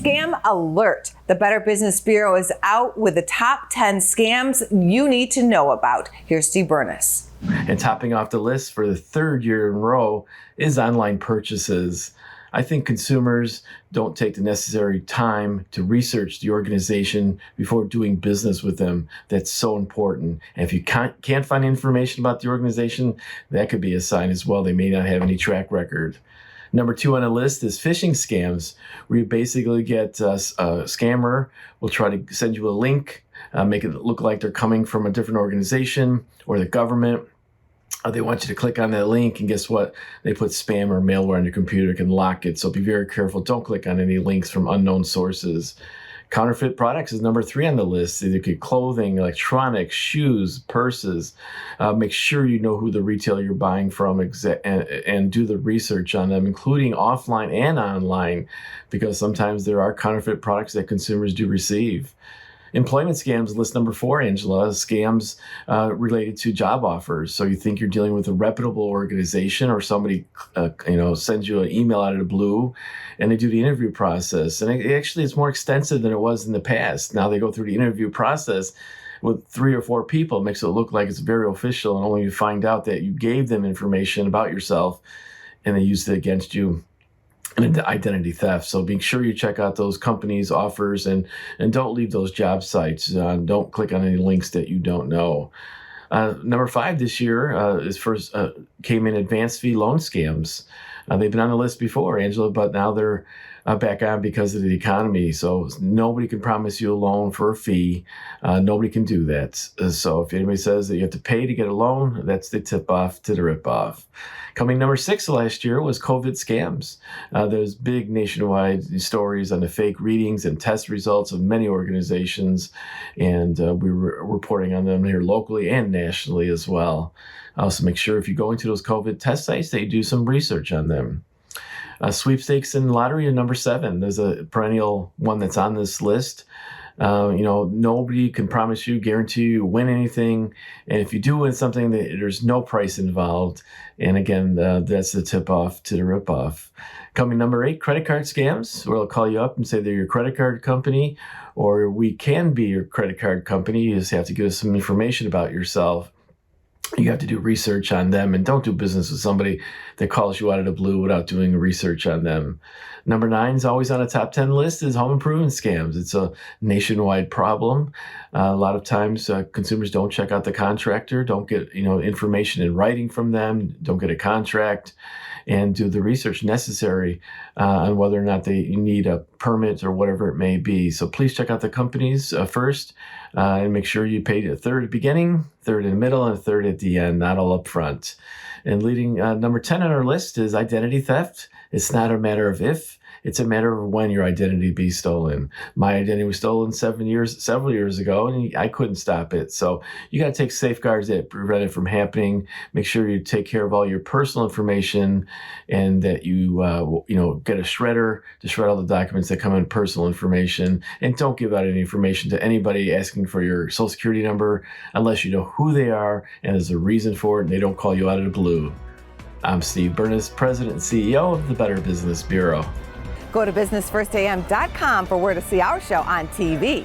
Scam alert. The Better Business Bureau is out with the top 10 scams you need to know about. Here's Steve Bernas. And topping off the list for the third year in a row is online purchases. I think consumers don't take the necessary time to research the organization before doing business with them. That's so important. And if you can't find information about the organization, that could be a sign as well. They may not have any track record. Number 2 on the list is phishing scams, where you basically get a scammer will try to send you a link, make it look like they're coming from a different organization or the government. They want you to click on that link, and guess what? They put spam or malware on your computer, can lock it. So be very careful. Don't click on any links from unknown sources. Counterfeit products is number 3 on the list. Either get clothing, electronics, shoes, purses. Make sure you know who the retailer you're buying from and do the research on them, including offline and online, because sometimes there are counterfeit products that consumers do receive. Employment scams, list number 4, Angela, scams related to job offers. So you think you're dealing with a reputable organization, or somebody sends you an email out of the blue, and they do the interview process. And it's more extensive than it was in the past. Now they go through the interview process with 3 or 4 people. It makes it look like it's very official, and only you find out that you gave them information about yourself, and they used it against you. And identity theft. So make sure you check out those companies' offers and don't leave those job sites. Don't click on any links that you don't know. Number 5 this year came in advanced fee loan scams. They've been on the list before, Angela, but now they're back on because of the economy. So nobody can promise you a loan for a fee. Nobody can do that. So if anybody says that you have to pay to get a loan, that's the tip off to the rip off. Coming number 6 last year was COVID scams. There's big nationwide stories on the fake readings and test results of many organizations, and we were reporting on them here locally and nationally as well. Also, make sure if you go into those COVID test sites that you do some research on them. Sweepstakes and lottery are number 7. There's a perennial one that's on this list. Nobody can promise you, guarantee you win anything. And if you do win something, there's no price involved. And again, that's the tip off to the rip off. Coming number 8, credit card scams, where they'll call you up and say they're your credit card company, or we can be your credit card company. You just have to give us some information about yourself. You have to do research on them, and don't do business with somebody that calls you out of the blue without doing research on them. Number 9 is always on a top 10 list is home improvement scams. It's a nationwide problem. A lot of times consumers don't check out the contractor, don't get information in writing from them, don't get a contract, and do the research necessary on whether or not they need a permit or whatever it may be. So please check out the companies first and make sure you pay a third at the beginning, third in the middle, and a third at the end, not all up front. And leading number 10 on our list is identity theft. It's not a matter of if, it's a matter of when your identity be stolen. My identity was stolen several years ago, and I couldn't stop it. So you got to take safeguards that prevent it from happening. Make sure you take care of all your personal information, and that you get a shredder to shred all the documents that come in personal information. And don't give out any information to anybody asking for your social security number unless you know who they are and there's a reason for it, and they don't call you out of the blue. I'm Steve Bernas, President and CEO of the Better Business Bureau. Go to businessfirstam.com for where to see our show on TV.